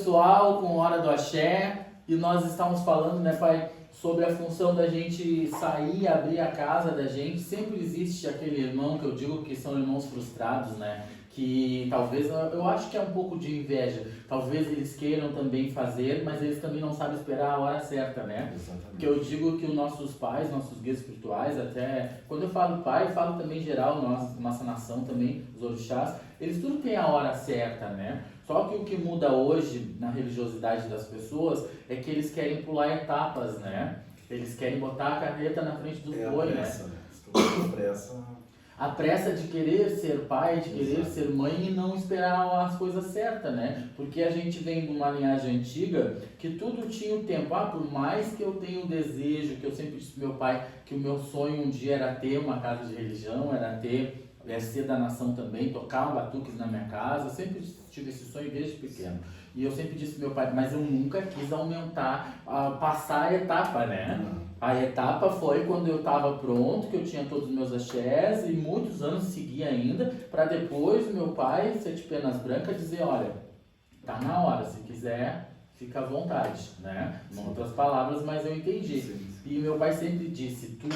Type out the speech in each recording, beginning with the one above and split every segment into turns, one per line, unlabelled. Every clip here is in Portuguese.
pessoal, com Hora do Axé, e nós estávamos falando, né, pai, sobre a função da gente sair, abrir a casa da gente. Sempre existe aquele irmão que eu digo que são irmãos frustrados, né, que talvez, eu acho que é um pouco de inveja, talvez eles queiram também fazer, mas eles também não sabem esperar a hora certa, né?
Exatamente.
Porque eu digo que os nossos pais, nossos guias espirituais, até quando eu falo pai, eu falo também em geral, nossa nação também, os orixás, eles tudo têm a hora certa, né? Só que o que muda hoje na religiosidade das pessoas é que eles querem pular etapas, né? Eles querem botar a carreta na frente do boi, né?
A pressa.
A pressa de querer ser pai, de querer ser mãe e não esperar as coisas certas, né? Porque a gente vem de uma linhagem antiga que tudo tinha o tempo. Por mais que eu tenha um desejo, que eu sempre disse pro meu pai que o meu sonho um dia era ter uma casa de religião, era ter, ser da nação também, tocar um batuques na minha casa, eu sempre tive esse sonho desde pequeno. E eu sempre disse pro meu pai, mas eu nunca quis aumentar, passar a etapa, né? A etapa foi quando eu estava pronto, que eu tinha todos os meus axés e muitos anos segui ainda, para depois o meu pai, Sete Penas Brancas, dizer, olha, tá na hora, se quiser, fica à vontade, né? Em outras palavras, mas eu entendi.
Sim.
E meu pai sempre disse, tu,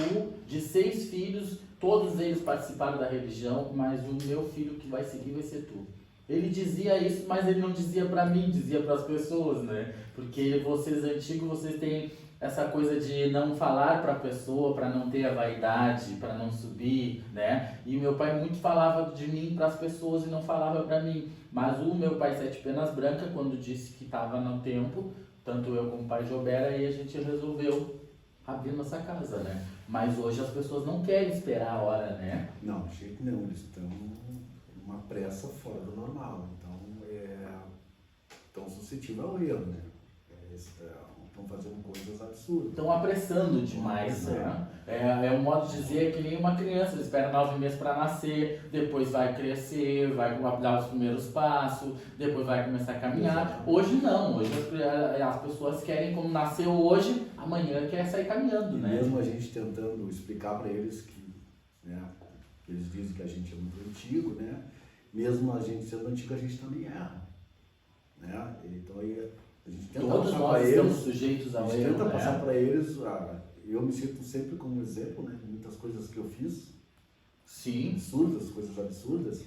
de 6 filhos, todos eles participaram da religião, mas o meu filho que vai seguir vai ser tu. Ele dizia isso, mas ele não dizia para mim, dizia para as pessoas, né? Porque vocês antigos, vocês têm essa coisa de não falar para a pessoa, para não ter a vaidade, para não subir, né? E meu pai muito falava de mim para as pessoas e não falava para mim. Mas o meu pai Sete Penas Brancas, quando disse que estava no tempo, tanto eu como o pai Jobera, aí a gente resolveu abrir nossa casa, né? Mas hoje as pessoas não querem esperar a hora, né?
Não, de jeito nenhum, eles estão uma pressa fora do normal, então tão suscetível ao erro, né? Estão fazendo coisas absurdas.
Estão apressando demais, né? É um modo de dizer que nem uma criança, ele espera 9 meses para nascer, depois vai crescer, vai dar os primeiros passos, depois vai começar a caminhar.
Exatamente.
Hoje não, hoje as pessoas querem, como nasceu hoje, amanhã quer sair caminhando,
E
né?
mesmo a gente tentando explicar para eles que, né, eles dizem que a gente é muito antigo, né? Mesmo a gente sendo antigo, a gente também erra, né? Então aí a gente tenta
Todos
passar
nós
para
estamos
eles,
sujeitos
a
ao
gente
erro,
tenta passar
né?
para eles, eu me sinto sempre como exemplo, né? Muitas coisas que eu fiz,
Sim,
absurdas, coisas absurdas,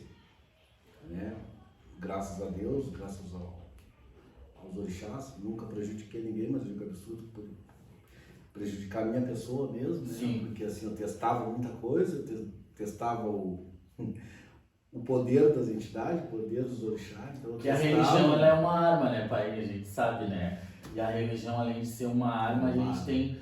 né? Graças a Deus, graças aos orixás, nunca prejudiquei ninguém, mas eu digo absurdo por prejudicar a minha pessoa mesmo, né?
Sim.
Porque assim, eu testava muita coisa, testava o poder das entidades, o poder dos orixás. Então eu
que a
testava.
religião ela é uma arma, né, pai? A gente sabe, né? E a religião, além de ser uma arma, a gente tem...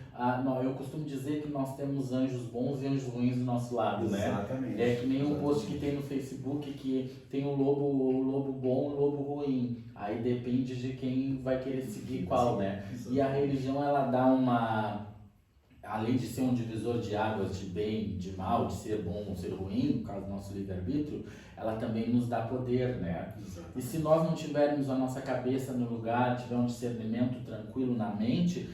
eu costumo dizer que nós temos anjos bons e anjos ruins do nosso lado, né?
Exatamente.
É que nem um post que tem no Facebook que tem o lobo bom e o lobo ruim. Aí depende de quem vai querer seguir qual, né? E a religião, ela dá uma... Além de ser um divisor de águas, de bem, de mal, de ser bom ou ser ruim, no caso do nosso livre-arbítrio, ela também nos dá poder, né?
Exatamente.
E se nós não tivermos a nossa cabeça no lugar, tiver um discernimento tranquilo na mente,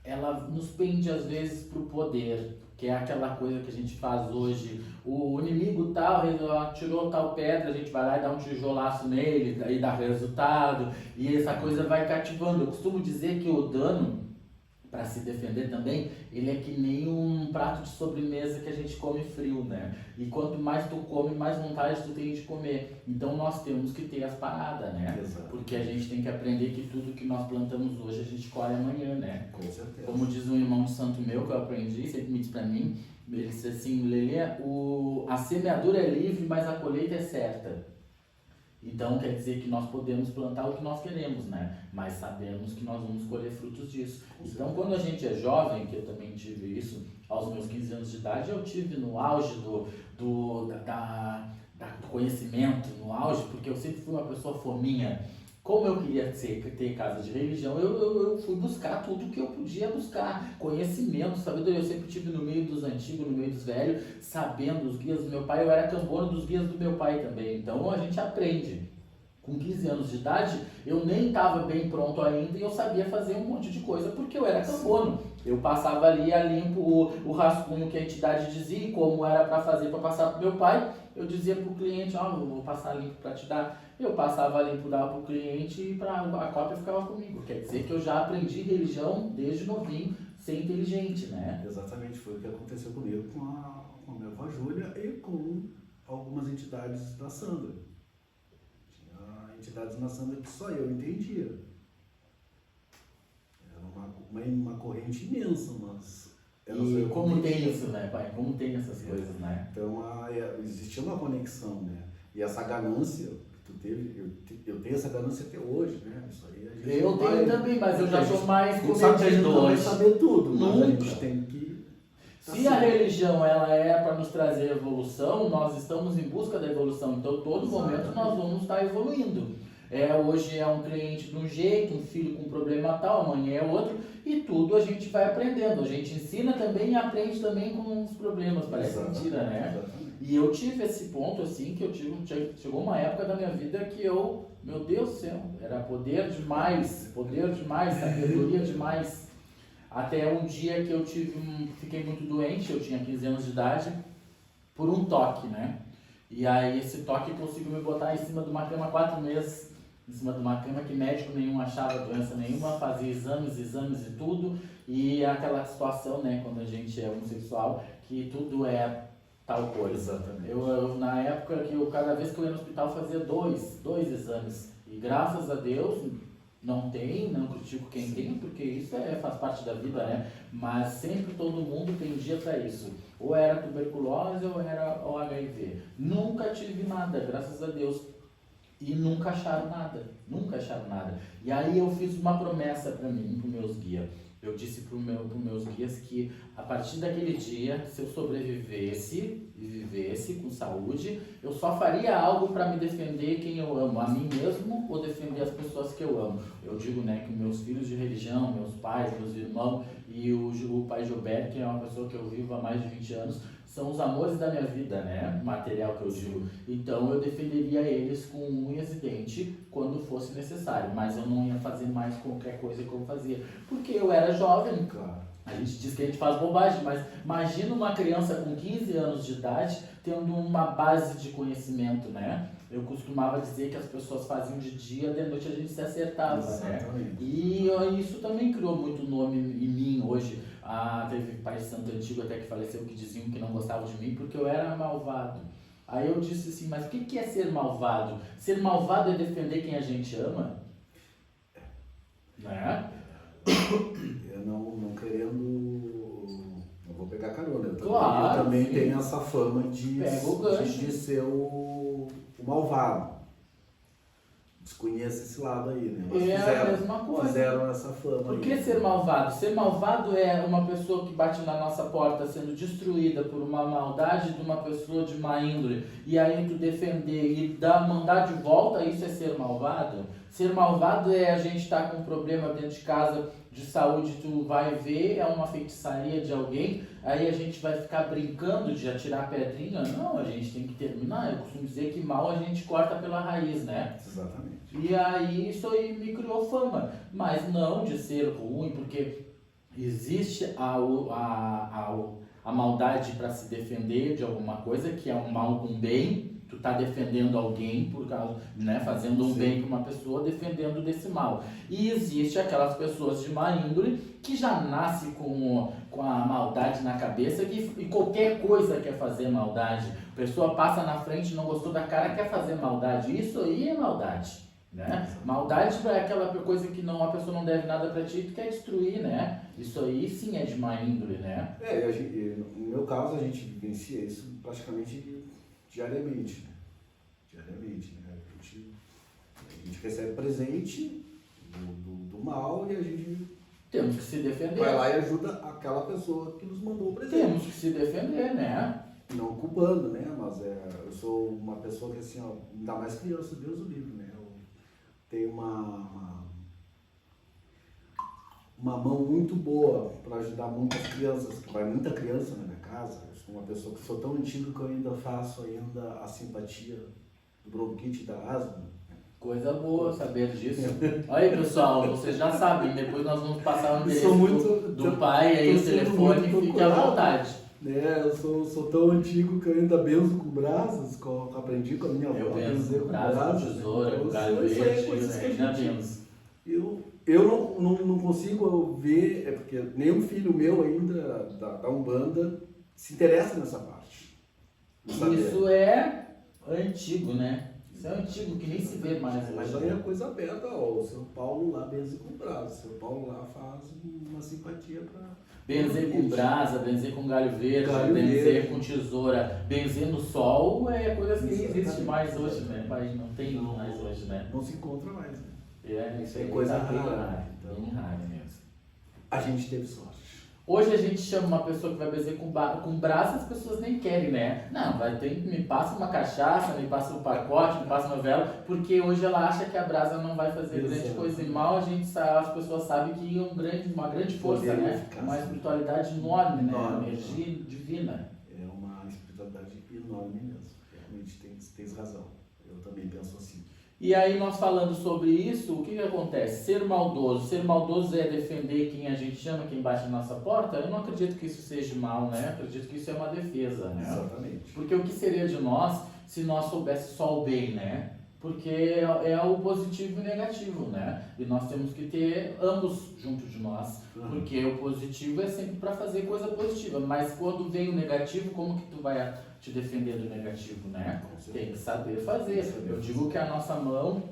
ela nos pende às vezes para o poder, que é aquela coisa que a gente faz hoje. O inimigo tal tirou tal pedra, a gente vai lá e dá um tijolaço nele, daí dá resultado, e essa coisa vai cativando. Eu costumo dizer que o dano, para se defender também, ele é que nem um prato de sobremesa que a gente come frio, né? E quanto mais tu come, mais vontade tu tem de comer. Então nós temos que ter as paradas, né?
Exato.
Porque a gente tem que aprender que tudo que nós plantamos hoje a gente colhe amanhã, né?
Com certeza.
Como diz um irmão de santo meu que eu aprendi, sempre me diz pra mim, ele disse assim, Lelê, a semeadura é livre, mas a colheita é certa. Então quer dizer que nós podemos plantar o que nós queremos, né? Mas sabemos que nós vamos colher frutos disso. Então quando a gente é jovem, que eu também tive isso, aos meus 15 anos de idade, eu tive no auge do conhecimento, no auge, porque eu sempre fui uma pessoa fominha. Como eu queria ter casa de religião, eu fui buscar tudo que eu podia buscar. Conhecimento, sabedoria. Eu sempre tive no meio dos antigos, no meio dos velhos, sabendo os guias do meu pai. Eu era cambono dos guias do meu pai também. Então a gente aprende. Com 15 anos de idade, eu nem estava bem pronto ainda e eu sabia fazer um monte de coisa porque eu era cambono. Eu passava ali a limpo o rascunho que a entidade dizia e como era para fazer para passar para meu pai. eu dizia pro cliente, ó, eu vou passar limpo para te dar. Eu passava limpo, dava pro cliente e a cópia ficava comigo. Quer dizer que eu já aprendi religião desde novinho, ser inteligente, né?
Exatamente, foi o que aconteceu comigo com a minha avó Júlia e com algumas entidades da Sandra. Tinha entidades na Sandra que só eu entendia. Era uma corrente imensa, mas...
E como tem isso, né, pai? Como tem essas coisas, né?
Então, existia uma conexão, né? E essa ganância que tu teve, eu tenho essa ganância até hoje, né? Isso aí a gente
eu tenho também, mas eu já sou mais
comedido hoje. A gente não vai saber tudo, mas
Nunca.
a gente tem que...
Se a religião ela é para nos trazer evolução, nós estamos em busca da evolução. Então, todo momento nós vamos estar evoluindo. Hoje é um cliente de um jeito, um filho com um problema tal, amanhã é outro, e tudo a gente vai aprendendo. A gente ensina também e aprende também com os problemas, parece mentira, né?
Exatamente.
E eu tive esse ponto assim, que chegou uma época da minha vida que meu Deus do céu, era poder demais, sabedoria demais. Até um dia que eu fiquei muito doente, eu tinha 15 anos de idade, por um toque, né? E aí esse toque conseguiu me botar em cima de uma cama 4 meses, em cima de uma cama que médico nenhum achava doença nenhuma, fazia exames e tudo, e aquela situação, né, quando a gente é homossexual, que tudo é tal coisa.
Exatamente.
Eu na época que cada vez que eu ia no hospital fazia dois exames, e graças a Deus não critico quem tem, porque isso faz parte da vida, né? Mas sempre todo mundo pendia para isso. Ou era tuberculose ou era o HIV. Nunca tive nada, graças a Deus. E nunca acharam nada. E aí eu fiz uma promessa para mim, para meus guias. Eu disse para meus guias que a partir daquele dia, se eu sobrevivesse e vivesse com saúde, eu só faria algo para me defender quem eu amo, a mim mesmo ou defender as pessoas que eu amo. Eu digo, né, que meus filhos de religião, meus pais, meus irmãos e o pai Gilberto, que é uma pessoa que eu vivo há mais de 20 anos, são os amores da minha vida, né? Material que eu digo. Então eu defenderia eles com unhas e dentes quando fosse necessário, mas eu não ia fazer mais qualquer coisa que eu fazia, porque eu era jovem.
Claro.
A gente diz que a gente faz bobagem, mas imagina uma criança com 15 anos de idade tendo uma base de conhecimento, né? Eu costumava dizer que as pessoas faziam de dia, de noite a gente se acertava,
Exatamente.
né? E isso também criou muito nome em mim hoje. Teve pai santo antigo até que faleceu que diziam que não gostavam de mim porque eu era malvado. Aí eu disse assim, mas o que é ser malvado? Ser malvado é defender quem a gente ama? Né?
Eu não querendo... Não vou pegar carona.
Claro,
eu também
sim.
tenho essa fama de ser o malvado. Desconheço esse lado aí, né? Mas
a mesma coisa.
Fizeram essa fama.
Por que ser malvado? Ser malvado é uma pessoa que bate na nossa porta sendo destruída por uma maldade de uma pessoa de má índole, e aí tu defender e mandar de volta, isso é ser malvado? Ser malvado é a gente estar com um problema dentro de casa de saúde, tu vai ver, é uma feitiçaria de alguém, aí a gente vai ficar brincando de atirar pedrinha? Não, a gente tem que terminar. Eu costumo dizer que mal a gente corta pela raiz, né?
Exatamente.
E aí isso aí me criou fama, mas não de ser ruim, porque existe a maldade para se defender de alguma coisa, que é um mal com bem. Tu tá defendendo alguém por causa, né, fazendo um bem para uma pessoa, defendendo desse mal. E existe aquelas pessoas de má índole que já nasce com a maldade na cabeça e qualquer coisa quer fazer maldade. A pessoa passa na frente, não gostou da cara, quer fazer maldade. Isso aí é maldade, né? Maldade é aquela coisa que a pessoa não deve nada para ti e tu quer destruir, né? Isso aí sim é de má índole, né?
No meu caso, a gente vivencia isso praticamente diariamente, né? A gente recebe presente do mal e a gente
temos que se defender.
Vai lá e ajuda aquela pessoa que nos mandou o presente.
Temos que se defender, né?
Não culpando, né? Mas eu sou uma pessoa que assim, ó, ainda mais criança, Deus o livre, né? Eu tenho uma mão muito boa para ajudar muitas crianças, que vai muita criança na minha casa. Eu sou uma pessoa que sou tão antigo que eu ainda faço a simpatia do bronquite e da asma.
Coisa boa saber disso. Aí, pessoal, vocês já sabem, depois nós vamos passar o endereço do pai aí, o telefone, fique à vontade.
Né? Eu sou tão antigo que eu ainda benzo com brasas, aprendi com a minha avó.
Eu benzo com brasas, com tesoura, com galho
isso aí é
verde,
coisas que a
ainda
gente...
benzo.
Eu não consigo ver, é porque nenhum filho meu ainda da Umbanda se interessa nessa parte.
Isso é antigo, né? Isso é antigo, que nem se vê mais
Mas
hoje.
aí é coisa aberta, ó, o seu Paulo lá benze com brasa, o seu Paulo lá faz uma simpatia para...
Benzer com brasa, benzer com galho verde, benzer com tesoura, benzer no sol é coisa que nem existe mais hoje, né? Mas não tem mais hoje, né?
Não se encontra mais, né?
Isso
É
é
coisa
bem
rara,
raro,
então.
bem raro mesmo.
A gente teve sorte.
Hoje a gente chama uma pessoa que vai benzer com brasa, as pessoas nem querem, né? Não, me passa uma cachaça, me passa um pacote, me passa uma vela, porque hoje ela acha que a brasa não vai fazer grande coisa. E mal as pessoas sabem que é uma grande força,
Poder
né?
eficaz.
Uma espiritualidade enorme, né?
Enorme.
Uma energia divina.
É uma espiritualidade enorme mesmo. Realmente tens razão. Eu também penso assim.
E aí nós falando sobre isso, o que acontece? Ser maldoso é defender quem a gente chama, quem bate na nossa porta? Eu não acredito que isso seja mal, né? Acredito que isso é uma defesa, né?
Exatamente.
Porque o que seria de nós se nós soubesse só o bem, né? Porque é o positivo e o negativo, né? E nós temos que ter ambos junto de nós. Porque o positivo é sempre para fazer coisa positiva. Mas quando vem o negativo, como que tu vai te defender do negativo, né? Tem que saber fazer. Eu digo que a nossa mão,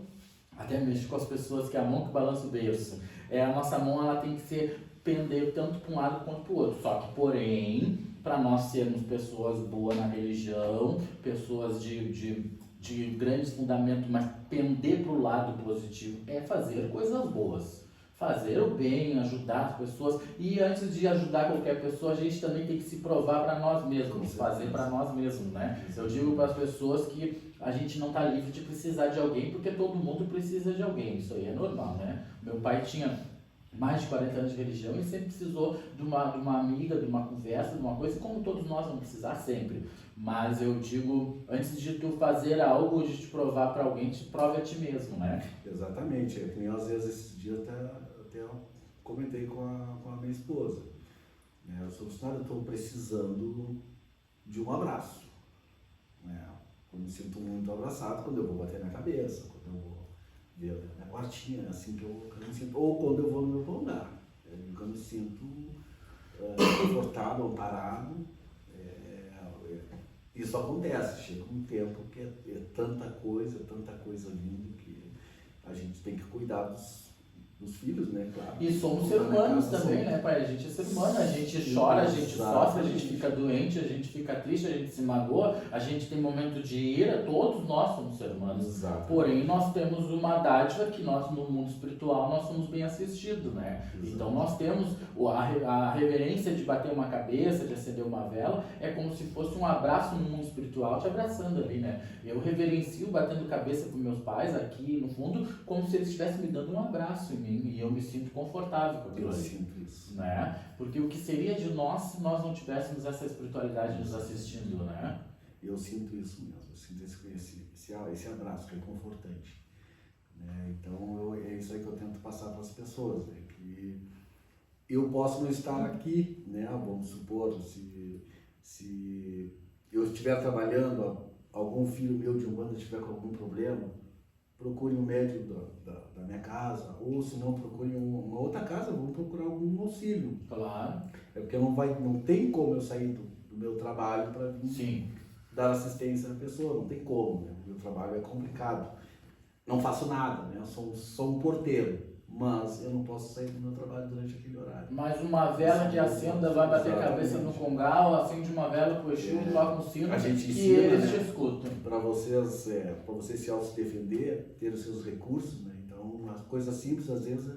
até mexo com as pessoas, que é a mão que balança o berço. A nossa mão ela tem que pender tanto para um lado quanto para o outro. Só que, porém, para nós sermos pessoas boas na religião, pessoas de grandes fundamentos, mas pender para o lado positivo é fazer coisas boas. Fazer o bem, ajudar as pessoas. E antes de ajudar qualquer pessoa, a gente também tem que se provar para nós mesmos, fazer para nós mesmos, né? Eu digo para as pessoas que a gente não está livre de precisar de alguém, porque todo mundo precisa de alguém. Isso aí é normal, né? Meu pai tinha mais de 40 anos de religião e sempre precisou de uma amiga, de uma conversa, de uma coisa, como todos nós vamos precisar sempre. Mas eu digo, antes de tu fazer algo, de te provar para alguém, te prove a ti mesmo, né?
Exatamente. É que nem às vezes esses dias até eu comentei com a minha esposa. Eu sou funcionário, eu estou precisando de um abraço. Eu me sinto muito abraçado quando eu vou bater na cabeça, quando eu vou ver a minha quartinha, é assim que eu me sinto. Ou quando eu vou no meu lugar. Eu me sinto confortável, amparado. Isso acontece, chega um tempo que é tanta coisa linda que a gente tem que cuidar dos filhos, né? Claro.
E somos seres humanos também, né, pai? A gente é ser humano, a gente chora, a gente sofre, a gente fica doente, a gente fica triste, a gente se magoa, a gente tem momento de ira, todos nós somos seres humanos.
Exato.
Porém, nós temos uma dádiva que nós, no mundo espiritual, nós somos bem assistidos, né?
Exato.
Então, nós temos a reverência de bater uma cabeça, de acender uma vela, é como se fosse um abraço no mundo espiritual, te abraçando ali, né? Eu reverencio batendo cabeça com meus pais aqui no fundo, como se eles estivessem me dando um abraço em mim. E eu me sinto confortável com aquilo ali.
Eu sinto isso.
Né? Porque o que seria de nós se nós não tivéssemos essa espiritualidade nos assistindo, né?
Eu sinto isso mesmo, eu sinto esse abraço que é confortante. Né? Então é isso aí que eu tento passar para as pessoas, né? Que eu posso não estar aqui, né? Vamos supor, se eu estiver trabalhando, algum filho meu de Umbanda estiver com algum problema, procure um médico da minha casa, ou se não, procure uma outra casa, vamos procurar algum auxílio.
Claro.
É porque não tem como eu sair do meu trabalho para vir dar assistência à pessoa, não tem como, né? O meu trabalho é complicado. Não faço nada, né? Eu sou um porteiro, mas eu não posso sair do meu trabalho durante aquele horário.
Mas uma vela que acenda, vai bater a cabeça no congal, acende uma vela pro Exu, toca um sino,
a gente
que
ensina,
eles
né?
te escutam.
Para você se autodefender, ter os seus recursos, né? Então, uma coisa simples, às vezes,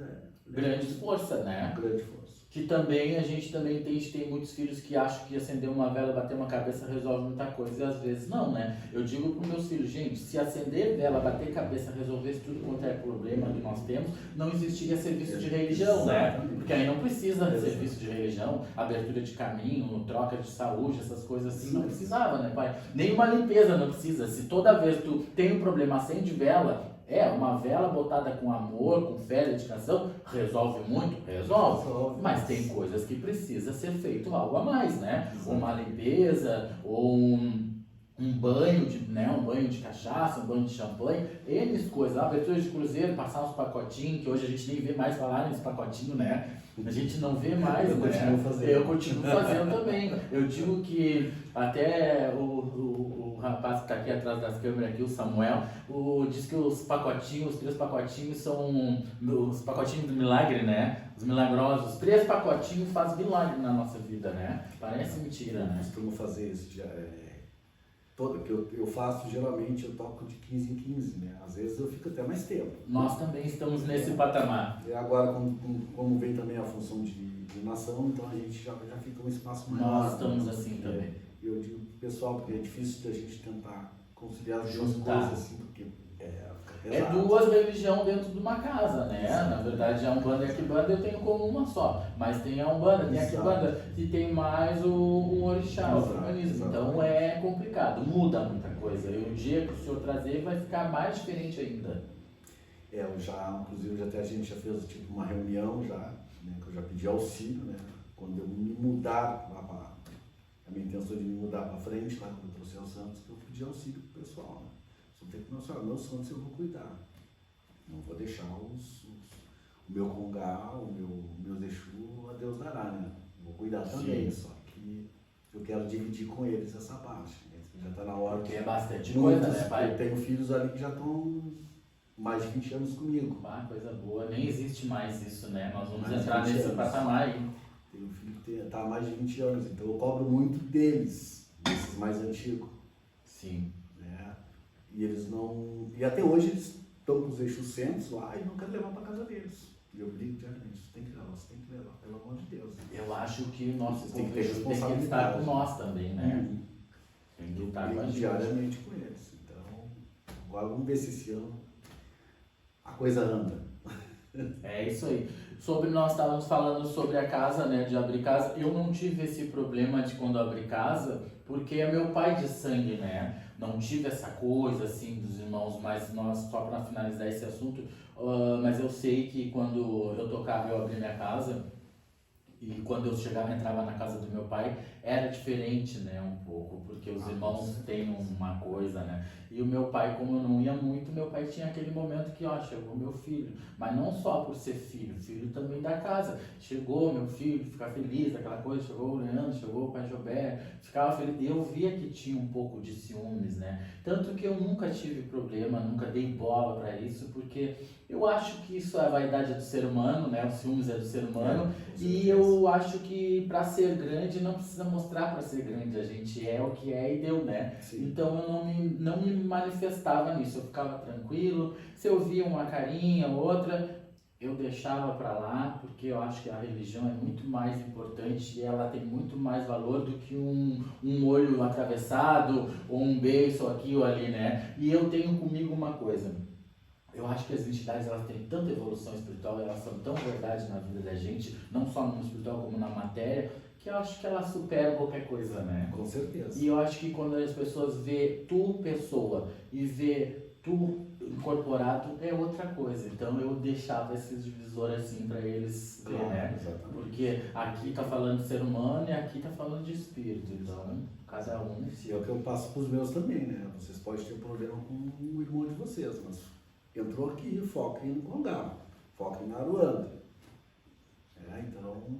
Grande força, né?
grande força.
Que também, a gente também tem muitos filhos que acham que acender uma vela, bater uma cabeça resolve muita coisa, e às vezes não, né? Eu digo para os meus filhos, gente, se acender vela, bater cabeça, resolvesse tudo quanto é problema que nós temos, não existiria serviço de religião, né? Porque aí não precisa de serviço de religião, abertura de caminho, troca de saúde, essas coisas assim, não precisava, né, pai? Nem uma limpeza não precisa. Se toda vez tu tem um problema, acende vela, Uma vela botada com amor, com fé, dedicação, resolve muito? Resolve. Mas tem coisas que precisa ser feito algo a mais, né?
Exato.
Uma limpeza, ou um banho um banho de cachaça, um banho de champanhe, N coisas, abertura de cruzeiro, passar uns pacotinhos, que hoje a gente nem vê mais falar nesse pacotinho, né? A gente não vê mais,
Eu
né?
continuo fazendo.
Eu continuo fazendo também. Eu digo que até o rapaz que está aqui atrás das câmeras, aqui, o Samuel, diz que os 3 pacotinhos são os pacotinhos do milagre, né? Os milagrosos. 3 pacotinhos faz milagre na nossa vida, né? Parece mentira,
Eu
né?
costumo fazer isso, que eu faço, geralmente eu toco de 15 em 15, né? Às vezes eu fico até mais tempo.
Nós também estamos nesse patamar.
E agora, como vem também a função de nação, então a gente já fica um espaço maior.
Nós estamos assim também.
Eu digo pro pessoal, porque é difícil da gente tentar conciliar as duas
Juntar.
coisas, assim, porque fica
É
pesado.
2 religiões dentro de uma casa, né? Na verdade, a Umbanda e a Quimbanda eu tenho como uma só. Mas tem a Umbanda, tem a
Exato.
Quimbanda e tem mais o Orixá, o
Exato,
organismo.
exato.
Então é complicado, muda muita coisa. E o dia que o senhor trazer vai ficar mais diferente ainda.
Inclusive, a gente já fez tipo uma reunião já, né, que eu já pedi auxílio, né? Quando eu me mudar a minha intenção de me mudar para frente, lá quando eu trouxe aos Santos, que eu pedi auxílio pro pessoal, né? Só tem que pensar, meus Santos eu vou cuidar. Não vou deixar o meu Congá, meus Exu, a Deus dará, né? Vou cuidar também, só que eu quero dividir com eles essa parte. Né? Já está na hora.
Porque é bastante coisa, né, pai?
Eu tenho filhos ali que já estão mais de 20 anos comigo.
Ah, coisa boa. Nem existe mais isso, né? Nós vamos
Mais de
entrar
20
nesse
anos.
patamar aí.
Tenho um filho que está há mais de 20 anos, então eu cobro muito desses mais antigos.
Sim.
Né? E eles não. E até hoje eles estão com os Exus centros lá e não querem levar para casa deles. E eu brigo diariamente, você tem que levar, pelo amor de Deus.
Eu acho que o nosso
Vocês têm que ter
tem que estar
responsabilidade.
com nós também, né? Tem que
Eu
estar com a
brigo
gente.
diariamente com eles. Então, agora vamos ver se esse ano a coisa anda.
É isso aí. Nós estávamos falando sobre a casa, né, de abrir casa. Eu não tive esse problema de quando abri casa, porque é meu pai de sangue, né? Não tive essa coisa assim dos irmãos, mas nós, só para finalizar esse assunto, mas eu sei que quando eu tocava, eu abri minha casa. E quando eu entrava na casa do meu pai, era diferente, né, um pouco, porque os irmãos têm uma coisa, né. E o meu pai, como eu não ia muito, meu pai tinha aquele momento que, chegou meu filho. Mas não só por ser filho também da casa. Chegou meu filho, ficar feliz, aquela coisa, chegou o Leandro, chegou o pai Gilberto, ficava feliz. E eu via que tinha um pouco de ciúmes, né. Tanto que eu nunca tive problema, nunca dei bola para isso, porque eu acho que isso é a vaidade do ser humano, né, o ciúmes é do ser humano. E eu acho que para ser grande não precisa mostrar para ser grande, a gente é o que é e deu, né?
Sim.
Então eu não me manifestava nisso, eu ficava tranquilo, se eu via uma carinha ou outra, eu deixava para lá, porque eu acho que a religião é muito mais importante e ela tem muito mais valor do que um olho atravessado ou um beijo aqui ou ali, né? E eu tenho comigo uma coisa. Eu acho que as entidades, elas têm tanta evolução espiritual, elas são tão verdade na vida da gente, não só no espiritual como na matéria, que eu acho que elas superam qualquer coisa, né?
Com certeza.
E eu acho que quando as pessoas vê tu pessoa e vê tu incorporado, é outra coisa. Então eu deixava esses divisores assim para eles ver, né?
Exatamente.
Porque aqui tá falando de ser humano e aqui tá falando de espírito. Então, cada um...
E é o que eu passo para os meus também, né? Vocês podem ter problema com o irmão de vocês, mas entrou aqui, foca em Congá, foca em Aruanda. Então,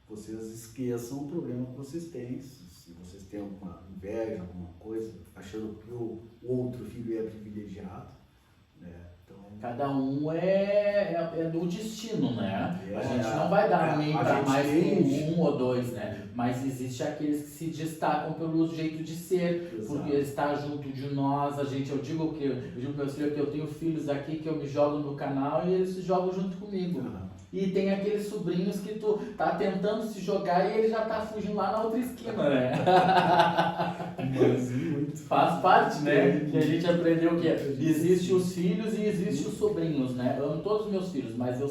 vocês esqueçam o problema que vocês têm. Se vocês têm alguma inveja, alguma coisa, achando que o outro filho é privilegiado, né? Então,
cada um é do destino, né? A gente não vai dar nem
a
para
gente
mais
entende.
com um ou dois, né? Mas existe aqueles que se destacam pelo jeito de ser,
Exato.
porque está junto de nós. Eu digo para meus filhos que eu tenho filhos aqui que eu me jogo no canal e eles se jogam junto comigo. E tem aqueles sobrinhos que tu tá tentando se jogar e ele já tá fugindo lá na outra esquina, né?
Mas muito.
Faz parte, né? Que a gente aprendeu que existe os filhos e existe os sobrinhos, né? Eu amo todos os meus filhos, mas eu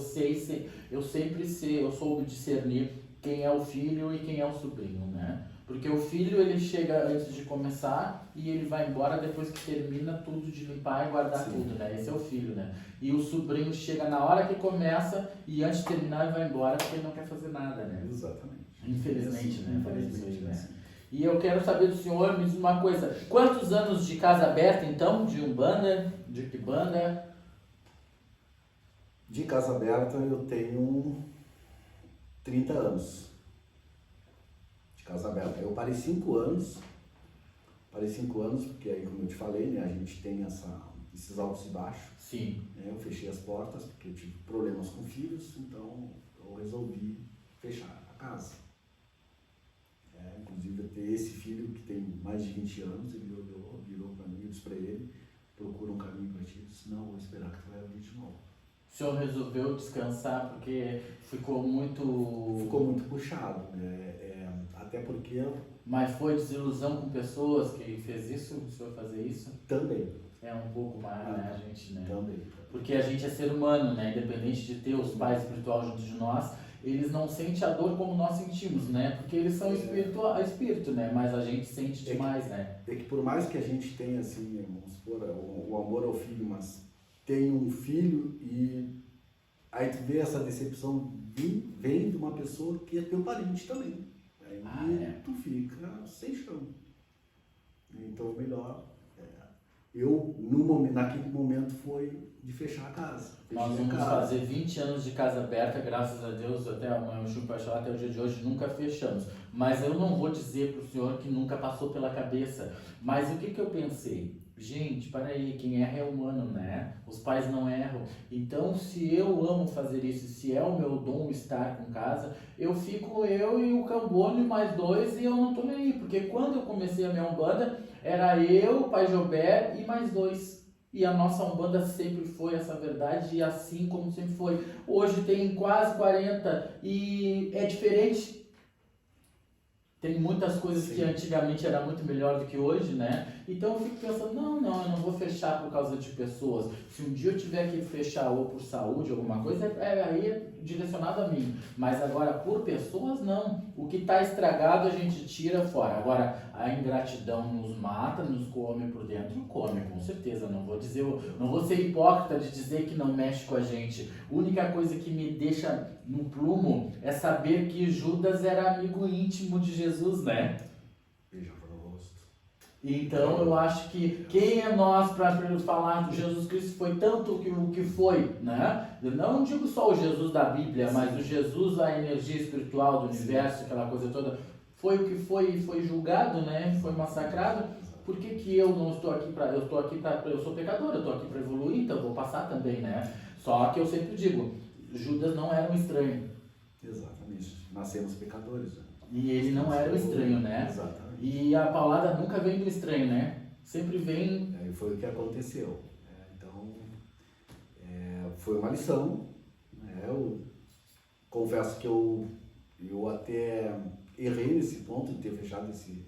soube discernir quem é o filho e quem é o sobrinho, né? Porque o filho, ele chega antes de começar e ele vai embora depois que termina tudo de limpar e guardar
Sim.
tudo, né? Esse é o filho, né? E o sobrinho chega na hora que começa e antes de terminar ele vai embora porque ele não quer fazer nada, né?
Exatamente.
Infelizmente, né?
Infelizmente,
né?
assim.
E eu quero saber do senhor, me diz uma coisa, quantos anos de casa aberta então, de Umbanda, de Umbanda?
De casa aberta eu tenho 30 anos. De casa aberta. Eu parei 5 anos. Porque aí, como eu te falei, né, a gente tem esses altos e baixos.
Sim.
Né, eu fechei as portas porque eu tive problemas com filhos, então eu resolvi fechar a casa. Inclusive, eu ter esse filho que tem mais de 20 anos, ele virou para mim, eu disse para ele, procura um caminho para ti. Eu disse, não, vou esperar que tu vai abrir de novo.
O senhor resolveu descansar porque ficou muito
puxado, né? Até porque
Mas foi desilusão com pessoas que fez isso, o senhor fazer isso?
também.
É um pouco mais, né, a gente, né?
Também.
Porque a gente é ser humano, né? Independente de ter os pais espirituais junto de nós, eles não sentem a dor como nós sentimos, né? Porque eles são espírito, né? Mas a gente sente demais, né?
É que por mais que a gente tenha, assim, vamos supor, o amor ao filho, mas tem um filho e aí tu vê essa decepção vem de uma pessoa que é teu parente também. Aí tu fica sem chão. Então melhor, naquele momento foi de fechar a casa.
Nós vamos fazer 20 anos de casa aberta, graças a Deus, até amanhã o Chico vai falar, até o dia de hoje nunca fechamos. Mas eu não vou dizer para o senhor que nunca passou pela cabeça. Mas o que eu pensei? Gente, para aí, quem erra é humano, né? Os pais não erram. Então, se eu amo fazer isso, se é o meu dom estar com casa, eu fico eu e o Cambone mais 2 e eu não tô nem aí. Porque quando eu comecei a minha Umbanda, era eu, o Pai Jober e mais 2. E a nossa Umbanda sempre foi essa verdade e assim como sempre foi. Hoje tem quase 40 e é diferente. Tem muitas coisas que antigamente era muito melhor do que hoje, né? Então eu fico pensando, não, eu não vou fechar por causa de pessoas. Se um dia eu tiver que fechar ou por saúde, alguma coisa, aí é direcionado a mim. Mas agora, por pessoas, não. O que está estragado a gente tira fora. Agora, a ingratidão nos mata, nos come por dentro, come, com certeza. Não vou ser hipócrita de dizer que não mexe com a gente. A única coisa que me deixa no plumo é saber que Judas era amigo íntimo de Jesus, né? Então eu acho que quem é nós para falar que Jesus Cristo foi tanto o que foi, né? Eu não digo só o Jesus da Bíblia, mas o Jesus, a energia espiritual do universo, aquela coisa toda, foi o que foi julgado, né? Foi massacrado. Por que eu não estou aqui para... Eu sou pecador, eu estou aqui para evoluir, então eu vou passar também, né? Só que eu sempre digo, Judas não era um estranho.
Exatamente. Nascemos pecadores. Né?
E ele não era um estranho, né?
Exatamente.
E a paulada nunca vem do estranho, né? Sempre vem...
E foi o que aconteceu. Então, foi uma lição. Eu confesso que eu até errei nesse ponto de ter fechado esse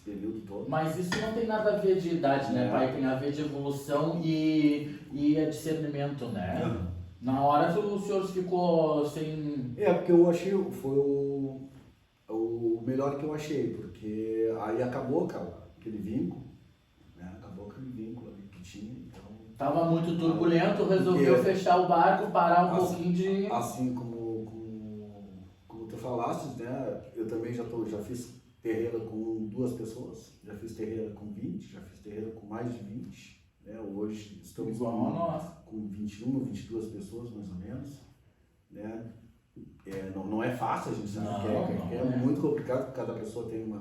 período todo.
Mas isso não tem nada a ver de idade, né, pai? Tem a ver de evolução e discernimento, né?
Uhum.
Na hora que o senhor ficou sem...
Porque eu achei, foi o melhor que eu achei, porque aí acabou aquele vínculo, né? Acabou aquele vínculo ali que tinha, então...
Tava muito turbulento, resolveu fechar o barco, parar um pouquinho de...
Assim como tu falaste, né? Eu também já fiz terreira com 2 pessoas, já fiz terreira com 20, já fiz terreira com mais de 20, né? Hoje estamos com 21 ou 22 pessoas, mais ou menos, né? Não é fácil, a gente sabe que é muito complicado, porque cada pessoa tem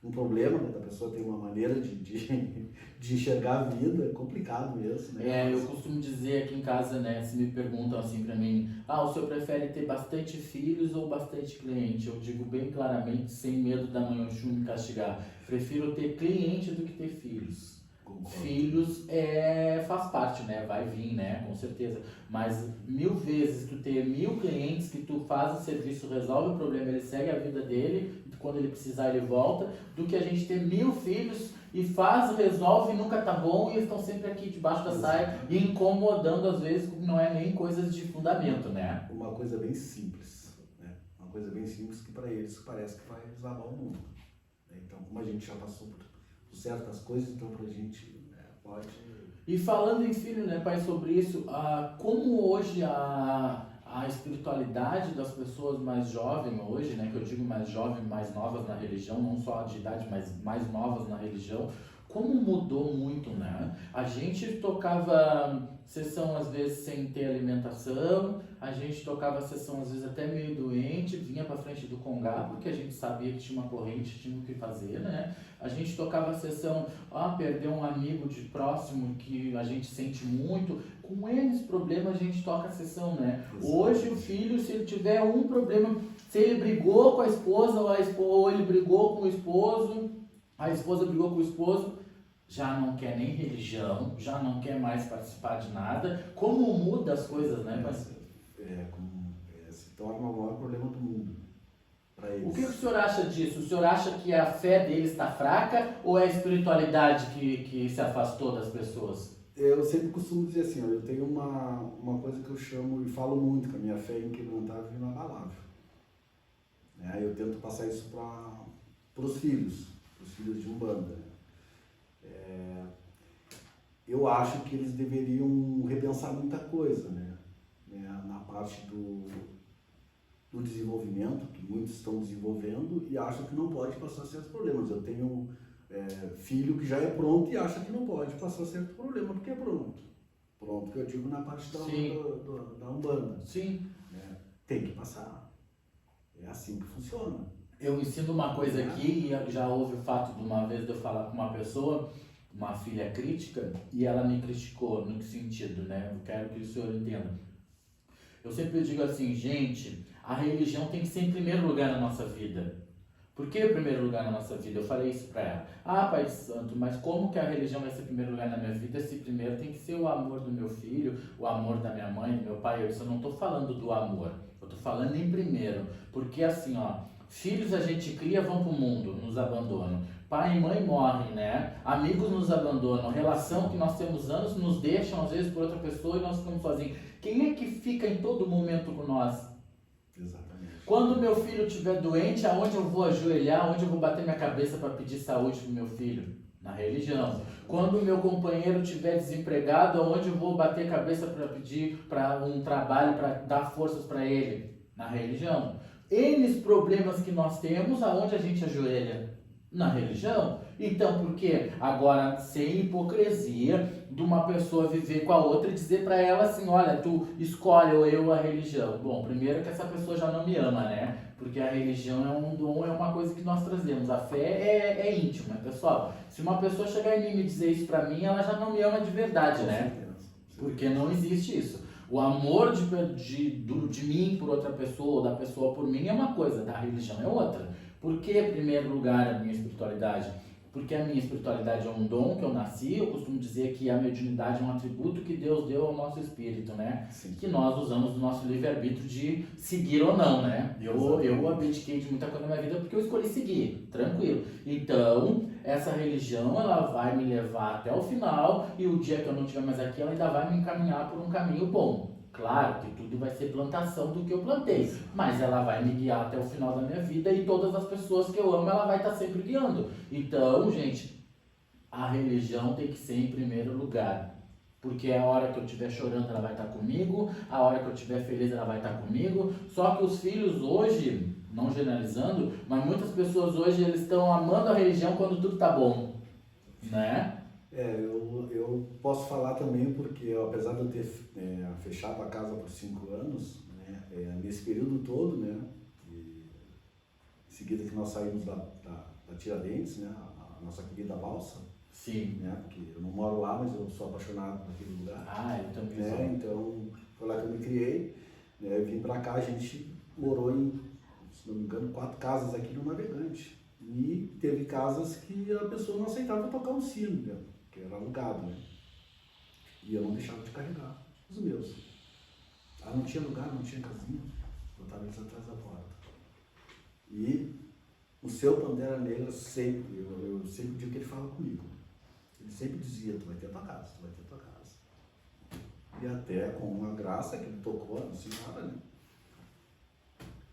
um problema, né? Cada pessoa tem uma maneira de enxergar a vida, é complicado mesmo, né?
Eu costumo dizer aqui em casa, né, se me perguntam assim pra mim, o senhor prefere ter bastante filhos ou bastante cliente? Eu digo bem claramente, sem medo da mãe Oxum me castigar, prefiro ter cliente do que ter filhos. Concordo. Filhos faz parte, né? Vai vir, né? Com certeza. Mas 1000 vezes tu ter 1000 clientes que tu faz o serviço, resolve o problema, ele segue a vida dele, quando ele precisar ele volta, do que a gente ter 1000 filhos e faz, resolve e nunca tá bom e eles estão sempre aqui debaixo da saia e incomodando às vezes, não é nem coisas de fundamento, né?
Uma coisa bem simples, né? Uma coisa bem simples que para eles parece que vai desabar o mundo. Então, como a gente já passou por certas coisas, então pra gente pode...
E falando em filho, né, pai, sobre isso, como hoje a espiritualidade das pessoas mais jovens hoje, né, que eu digo mais jovens, mais novas na religião, não só de idade, mas mais novas na religião, como mudou muito, né? A gente tocava sessão às vezes sem ter alimentação, a gente tocava sessão às vezes até meio doente, vinha pra frente do congá, porque a gente sabia que tinha uma corrente, tinha o que fazer, né? A gente tocava a sessão, perdeu um amigo de próximo que a gente sente muito, com eles problemas a gente toca a sessão, né? Hoje o filho, se ele tiver um problema, se ele brigou com a esposa ou ele brigou com o esposo, a esposa brigou com o esposo, já não quer nem religião, já não quer mais participar de nada. Como muda as coisas, né?
Se torna o maior problema do mundo para eles.
O que o senhor acha disso? O senhor acha que a fé deles está fraca ou é a espiritualidade que se afastou das pessoas?
Eu sempre costumo dizer assim, eu tenho uma coisa que eu chamo e falo muito, que a minha fé é inquebrantável e inabalável. Eu tento passar isso para os filhos de Umbanda. Eu acho que eles deveriam repensar muita coisa, né? Na parte do desenvolvimento, que muitos estão desenvolvendo e acham que não pode passar certos problemas. Eu tenho filho que já é pronto e acha que não pode passar certo problema, porque é pronto. Pronto, que eu digo na parte da Umbanda.
Sim.
Tem que passar. É assim que funciona.
Eu ensino uma coisa aqui, e já houve o fato de uma vez de eu falar com uma pessoa, uma filha crítica, e ela me criticou. No que sentido, né? Eu quero que o senhor entenda. Eu sempre digo assim, gente, a religião tem que ser em primeiro lugar na nossa vida. Por que em primeiro lugar na nossa vida? Eu falei isso pra ela. Pai santo, mas como que a religião vai ser em primeiro lugar na minha vida se primeiro tem que ser o amor do meu filho, o amor da minha mãe, do meu pai? Eu não tô falando do amor, eu tô falando em primeiro. Porque assim, filhos a gente cria, vão pro mundo, nos abandonam. Pai e mãe morrem, né? Amigos nos abandonam. Relação que nós temos anos nos deixam, às vezes, por outra pessoa e nós ficamos sozinhos. Quem é que fica em todo momento com nós?
Exatamente.
Quando meu filho estiver doente, aonde eu vou ajoelhar, onde eu vou bater minha cabeça para pedir saúde pro meu filho? Na religião. Quando o meu companheiro estiver desempregado, aonde eu vou bater a cabeça para pedir para um trabalho, para dar forças para ele? Na religião. Eles problemas que nós temos, aonde a gente ajoelha? Na religião. Então, por quê? Agora, sem hipocrisia de uma pessoa viver com a outra e dizer pra ela assim, olha, tu escolhe ou eu a religião. Bom, primeiro que essa pessoa já não me ama, né? Porque a religião é um dom, é uma coisa que nós trazemos. A fé é íntima, pessoal. Se uma pessoa chegar em mim e me dizer isso pra mim, ela já não me ama de verdade, né? Porque não existe isso. O amor de mim por outra pessoa, ou da pessoa por mim é uma coisa, da religião é outra. Por que, em primeiro lugar, a minha espiritualidade? Porque a minha espiritualidade é um dom que eu nasci, eu costumo dizer que a mediunidade é um atributo que Deus deu ao nosso espírito, né?
Sim.
Que nós usamos no nosso livre-arbítrio de seguir ou não, né? Eu abdiquei de muita coisa na minha vida porque eu escolhi seguir, tranquilo. Então, essa religião, ela vai me levar até o final e o dia que eu não estiver mais aqui, ela ainda vai me encaminhar por um caminho bom. Claro que tudo vai ser plantação do que eu plantei, mas ela vai me guiar até o final da minha vida e todas as pessoas que eu amo, ela vai estar sempre guiando. Então, gente, a religião tem que ser em primeiro lugar. Porque a hora que eu estiver chorando, ela vai estar comigo, a hora que eu estiver feliz, ela vai estar comigo. Só que os filhos hoje, não generalizando, mas muitas pessoas hoje, eles estão amando a religião quando tudo tá bom, né?
Eu posso falar também porque, apesar de eu ter fechado a casa por 5 anos, né, nesse período todo, né, em seguida que nós saímos da Tiradentes, né, a nossa querida Balsa.
Sim.
Né, porque eu não moro lá, mas eu sou apaixonado por aquele lugar.
Eu também
né,
sou.
Então, foi lá que eu me criei. Né, eu vim pra cá, a gente morou em, se não me engano, 4 casas aqui no Navegante. E teve casas que a pessoa não aceitava tocar um sino, né? Que era alugado, né? E eu não deixava de carregar os meus. Não tinha lugar, não tinha casinha, botava eles atrás da porta. E o seu Pantera Negra sempre, eu sempre digo que ele fala comigo. Ele sempre dizia, tu vai ter a tua casa, tu vai ter a tua casa. E até com uma graça que ele tocou na senhora, né?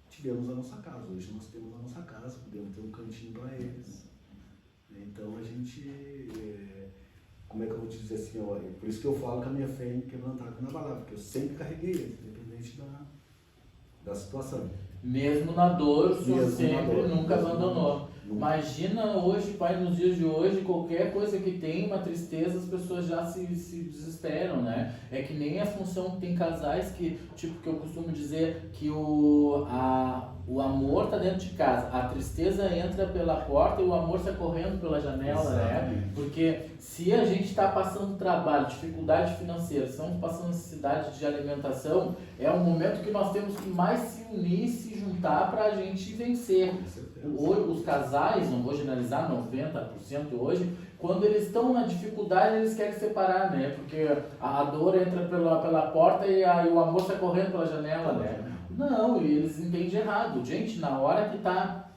Tivemos a nossa casa. Hoje nós temos a nossa casa, podemos ter um cantinho para eles. Então a gente, como é que eu vou te dizer assim, ó, por isso que eu falo que a minha fé é inquebrantável na palavra, porque eu sempre carreguei ele, independente da situação.
Mesmo na dor, o Senhor
Mesmo na
sempre
dor,
nunca
mesmo na
abandonou.
dor. Nunca.
Imagina hoje, Pai, nos dias de hoje, qualquer coisa que tem uma tristeza, as pessoas já se desesperam, né? É que nem a função, tem casais que, tipo, que eu costumo dizer que o amor tá dentro de casa, a tristeza entra pela porta e o amor sai correndo pela janela, né?
Exatamente.
Porque se a gente está passando trabalho, dificuldade financeira, estamos passando necessidade de alimentação, é um momento que nós temos que mais se unir, se juntar para a gente vencer.
Com certeza.
Hoje, os casais, não vou generalizar, 90% hoje, quando eles estão na dificuldade, eles querem separar, né? Porque a dor entra pela porta e o amor sai correndo pela janela, né? Não, e eles entendem errado. Gente, na hora que tá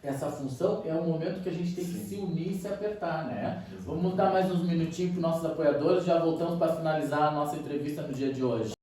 essa função, é um momento que a gente tem que se unir e se apertar, né? Vamos dar mais uns minutinhos para os nossos apoiadores, já voltamos para finalizar a nossa entrevista no dia de hoje.